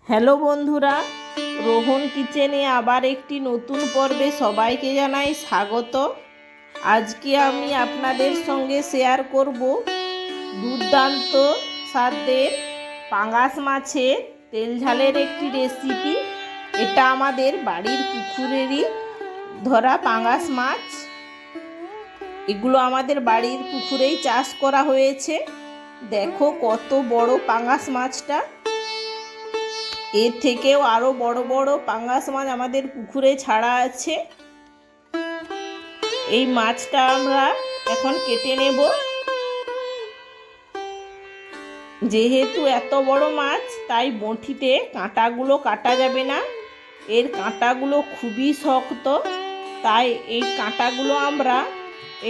Hello বন্ধুরা, রোহন কিচেনে আবার একটি নতুন পর্বে সবাইকে জানাই স্বাগত। আজকে আমি আপনাদের সঙ্গে শেয়ার করব দুর্দান্ত স্বাদের পাঙ্গাস মাছের তেল ঝালের একটি রেসিপি। এটা আমাদের বাড়ির পুকুরেরই ধরা পাঙ্গাস মাছ। এগুলো আমাদের বাড়ির পুকুরেই চাষ করা হয়েছে। দেখো কত বড় পাঙ্গাস মাছটা। এর থেকেও আরো বড় বড় পাঙ্গাস মাছ আমাদের পুকুরে ছাড়া আছে। এই মাছটা আমরা এখন কেটে নেব। যেহেতু এত বড় মাছ, তাই বঁটিতে কাঁটাগুলো কাটা যাবে না। এর কাঁটাগুলো খুবই শক্ত, তাই এই কাঁটাগুলো আমরা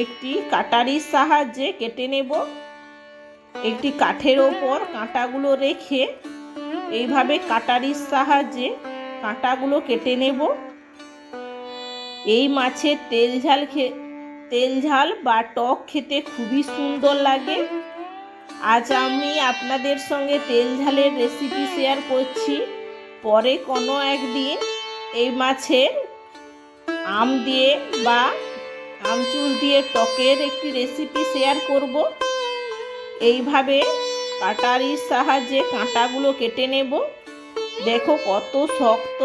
একটি কাটারির সাহায্যে কেটে নেব। একটি কাঠের ওপর কাঁটাগুলো রেখে এইভাবে কাটারির সাহায্যে কাঁটাগুলো কেটে নেব। এই মাছের তেল ঝাল বা টক খেতে খুবই সুন্দর লাগে। আজ আমি আপনাদের সঙ্গে তেল ঝালের রেসিপি শেয়ার করছি। পরে কোনো একদিন এই মাছের আম দিয়ে বা আমচুর দিয়ে টকের একটি রেসিপি শেয়ার করব। এইভাবে কাটারির সাহায্যে কাঁটাগুলো কেটে নেব। দেখো কত শক্ত,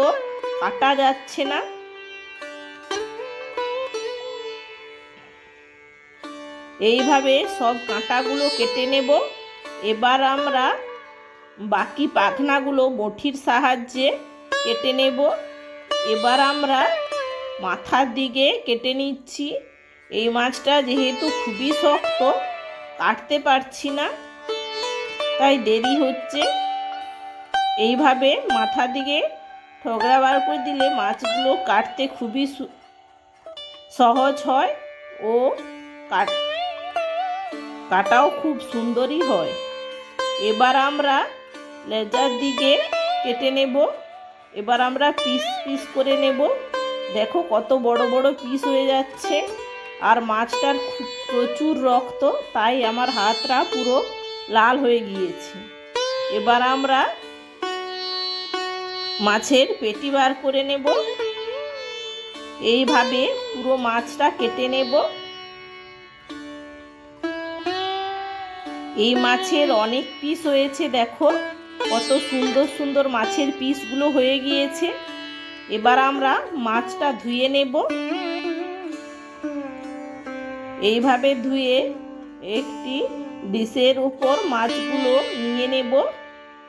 কাটা যাচ্ছে না। এইভাবে সব কাঁটাগুলো কেটে নেব। এবার আমরা বাকি পাখনাগুলো বঁটির সাহায্যে কেটে নেব। এবার আমরা মাথার দিকে কেটে নিচ্ছি। এই মাছটা যেহেতু খুবই শক্ত, কাটতে পারছি না, তাই দেরি হচ্ছে। এইভাবে মাথা দিকে ঠোকরা বার করে দিলে মাছগুলো কাটতে খুবই সহজ হয় ও কাটাও খুব সুন্দরই হয়। এবার আমরা লেজার দিকে কেটে নেব। এবার আমরা পিস পিস করে নেব। দেখো কত বড় বড় পিস হয়ে যাচ্ছে। আর মাছটার খুব প্রচুর রক্ত, তাই আমার হাতটা পুরো লাল হয়ে গিয়েছে। এবার আমরা মাছের পেটি বার করে নেব। এইভাবে পুরো মাছটা কেটে নেব। এই মাছের অনেক পিস হয়েছে। দেখো কত সুন্দর সুন্দর মাছের পিসগুলো হয়ে গিয়েছে। এবার আমরা মাছটা ধুয়ে নেব। এইভাবে ধুয়ে একটি ডিশের উপর মাছগুলো নিয়ে নেব,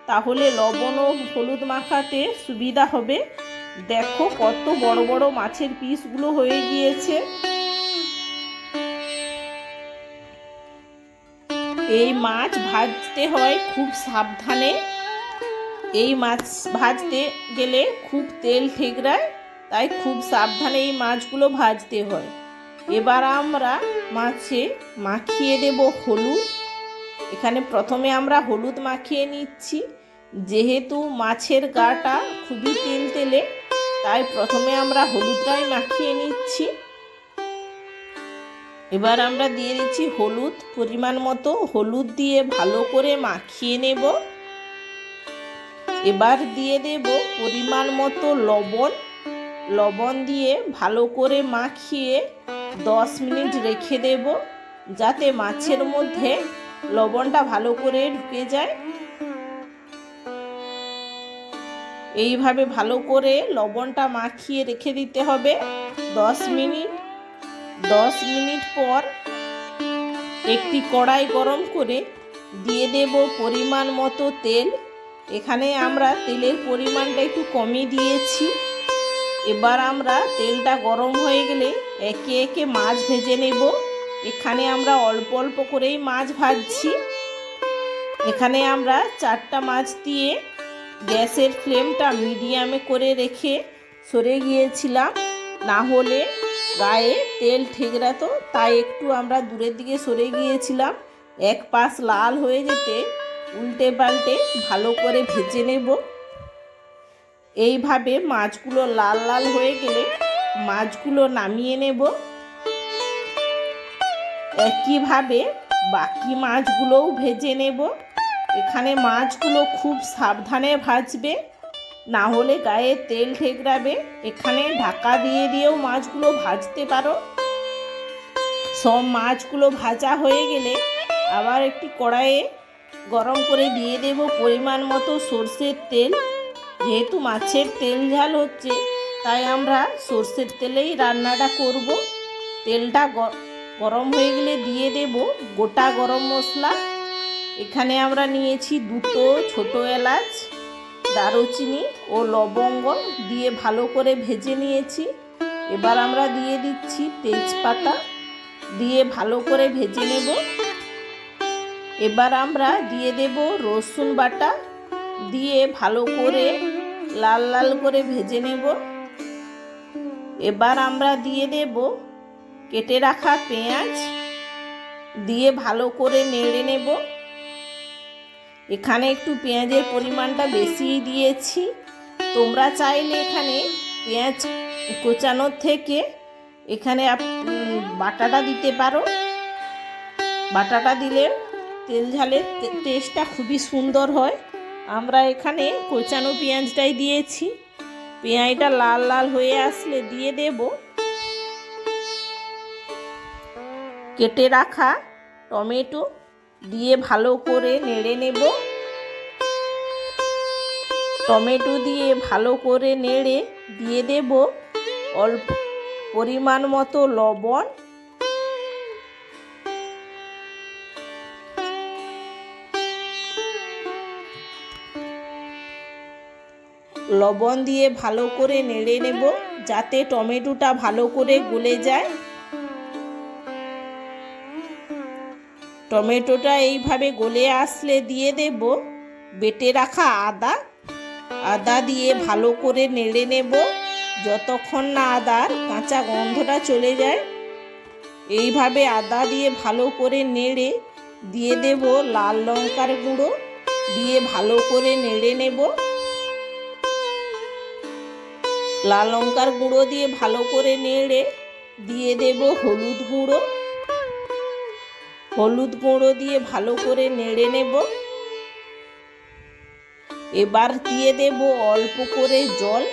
তাহলে লবণ ও হলুদ মাখাতে সুবিধা হবে। দেখো কত বড় বড় মাছের পিসগুলো হয়ে গিয়েছে। এই মাছ ভাজতে হয় খুব সাবধানে। এই মাছ ভাজতে গেলে খুব তেল ঠেকরায়, তাই খুব সাবধানে এই মাছগুলো ভাজতে হয়। এবার আমরা মাছে মাখিয়ে দেব হলুদ। এখানে প্রথমে আমরা হলুদ মাখিয়ে নিচ্ছি। যেহেতু মাছের গাটা খুবই তেলতেলে, তাই প্রথমে আমরা হলুদটাই মাখিয়ে নিচ্ছি। এবার আমরা দিয়ে দিচ্ছি হলুদ, পরিমাণ মতো হলুদ দিয়ে ভালো করে মাখিয়ে নেব। এবার দিয়ে দেব পরিমাণ মতো লবণ দিয়ে ভালো করে মাখিয়ে 10 মিনিট রেখে দেব, যাতে মাছের মধ্যে লবণটা ভালো করে ঢুকে যায়। এইভাবে ভালো করে লবণটা মাখিয়ে রেখে দিতে হবে 10 মিনিট। 10 মিনিট পর একটি কড়াই গরম করে দিয়ে দেব পরিমাণ মতো তেল। এখানে আমরা তেলের পরিমাণটা একটু কমই দিয়েছি। এবার আমরা তেলটা গরম হয়ে গেলে একে একে মাছ ভেজে নেব। এখানে আমরা অল্প অল্প করেই মাছ ভাজছি। এখানে আমরা 4টা মাছ দিয়ে গ্যাসের ফ্লেমটা মিডিয়ামে করে রেখে সরে গিয়েছিলাম, না হলে গায়ে তেল ঠেকরাতো, তাই একটু আমরা দূরের দিকে সরে গিয়েছিলাম। এক পাশ লাল হয়ে যেতে উল্টে পাল্টে ভালো করে ভেজে নেব। এইভাবে মাছগুলো লাল লাল হয়ে গেলে মাছগুলো নামিয়ে নেব। একইভাবে বাকি মাছগুলোও ভেজে নেব। এখানে মাছগুলো খুব সাবধানে ভাজবে, না হলে গায়ে তেল ঠেকরাবে। এখানে ঢাকা দিয়ে দিয়েও মাছগুলো ভাজতে পারো। সব মাছগুলো ভাজা হয়ে গেলে আবার একটি কড়াইয়ে গরম করে দিয়ে দেব পরিমাণ মতো সর্ষের তেল। যেহেতু মাছের তেল ঝাল হচ্ছে, তাই আমরা সর্ষের তেলেই রান্নাটা করব। তেলটা গরম হয়ে গেলে দিয়ে দেব গোটা গরম মশলা। এখানে আমরা নিয়েছি 2টো ছোট এলাচ, দারুচিনি ও লবঙ্গ দিয়ে ভালো করে ভেজে নিয়েছি। এবার আমরা দিয়ে দিচ্ছি তেজপাতা, দিয়ে ভালো করে ভেজে নেব। এবার আমরা দিয়ে দেব রসুন বাটা, দিয়ে ভালো করে লাল লাল করে ভেজে নেব। এবার আমরা দিয়ে দেব কেটে রাখা পেঁয়াজ, দিয়ে ভালো করে নেড়ে নেব। এখানে একটু পেঁয়াজের পরিমাণটা বেশিই দিয়েছি। তোমরা চাইলে এখানে পেঁয়াজ কোচানোর থেকে এখানে বাটাটা দিতে পারো। বাটাটা দিলে তেল ঝালের টেস্টটা খুবই সুন্দর হয়। আমরা এখানে কোচানো পেঁয়াজটাই দিয়েছি। পেঁয়াজটা লাল লাল হয়ে আসলে দিয়ে দেব কেটে রাখা টমেটো, দিয়ে ভালো করে নেড়ে নেব। টমেটো দিয়ে ভালো করে নেড়ে দিয়ে দেব অল্প পরিমাণ মতো লবণ। লবণ দিয়ে ভালো করে নেড়ে নেব যাতে টমেটোটা ভালো করে গলে যায়। টমেটোটা এইভাবে গলে আসলে দিয়ে দেব বেটে রাখা আদা দিয়ে ভালো করে নেড়ে নেব যতক্ষণ না আদার কাঁচা গন্ধটা চলে যায়। এইভাবে আদা দিয়ে ভালো করে নেড়ে দিয়ে দেব লাল লঙ্কার গুঁড়ো, দিয়ে ভালো করে নেড়ে নেব। লাল লঙ্কার গুঁড়ো দিয়ে ভালো করে নেড়ে দিয়ে দেব হলুদ গুঁড়ো দিয়ে ভালো করে নেড়ে নেব। এবার দিয়ে দেব অল্প করে জল,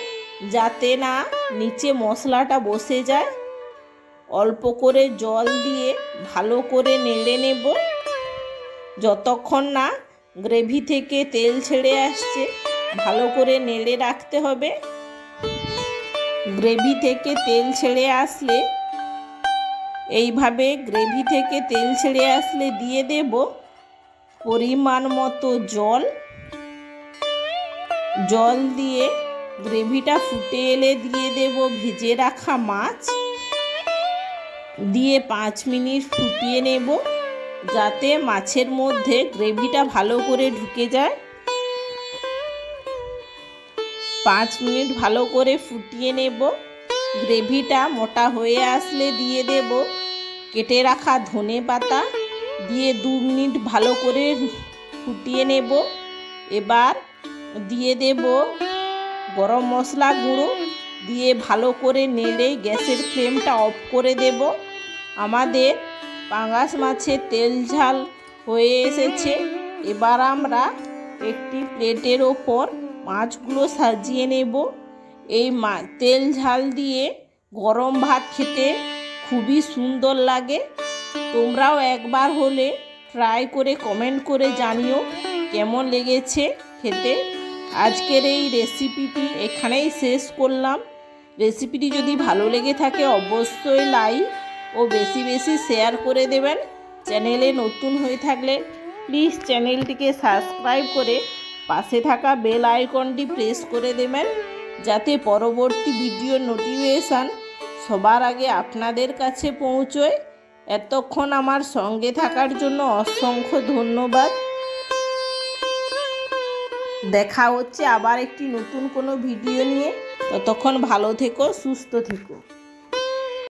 যাতে না নিচে মশলাটা বসে যায়। অল্প করে জল দিয়ে ভালো করে নেড়ে নেব যতক্ষণ না গ্রেভি থেকে তেল ছেড়ে আসছে। ভালো করে নেড়ে রাখতে হবে। গ্রেভি থেকে তেল ছেড়ে আসলে এইভাবে গ্রেভি থেকে তেল ছেড়ে আসলে দিয়ে দেব পরিমাণ মতো জল দিয়ে গ্রেভিটা ফুটে এলে দিয়ে দেব ভেজে রাখা মাছ, দিয়ে 5 মিনিট ফুটিয়ে নেব যাতে মাছের মধ্যে গ্রেভিটা ভালো করে ঢুকে যায়। 5 মিনিট ভালো করে ফুটিয়ে নেব। গ্রেভিটা মোটা হয়ে আসলে দিয়ে দেব কেটে রাখা ধনে পাতা, দিয়ে 2 মিনিট ভালো করে ফুটিয়ে নেব। এবার দিয়ে দেব গরম মশলা গুঁড়ো, দিয়ে ভালো করে নেড়ে গ্যাসের ফ্লেমটা অফ করে দেব। আমাদের পাঙ্গাস মাছের তেল ঝাল হয়ে এসেছে। এবার আমরা একটি প্লেটের ওপর মাছগুলো সাজিয়ে নেব। এই তেল ঝাল দিয়ে গরম ভাত খেতে খুবই সুন্দর লাগে। তোমরাও একবার হলে ট্রাই করে কমেন্ট করে জানিও কেমন লেগেছে খেতে। আজকের এই রেসিপিটি এখানেই শেষ করলাম। রেসিপিটি যদি ভালো লেগে থাকে অবশ্যই লাইক ও বেশি বেশি শেয়ার করে দেবেন। চ্যানেলে নতুন হয়ে থাকলে প্লিজ চ্যানেলটিকে সাবস্ক্রাইব করে পাশে থাকা বেল আইকনটি প্রেস করে দেবেন, যাতে পরবর্তী ভিডিওর নোটিফিকেশান সবার আগে আপনাদের কাছে পৌঁছয়। এতক্ষণ আমার সঙ্গে থাকার জন্য অসংখ্য ধন্যবাদ। দেখা হচ্ছে আবার একটি নতুন কোনো ভিডিও নিয়ে। ততক্ষণ ভালো থেকো, সুস্থ থেকো।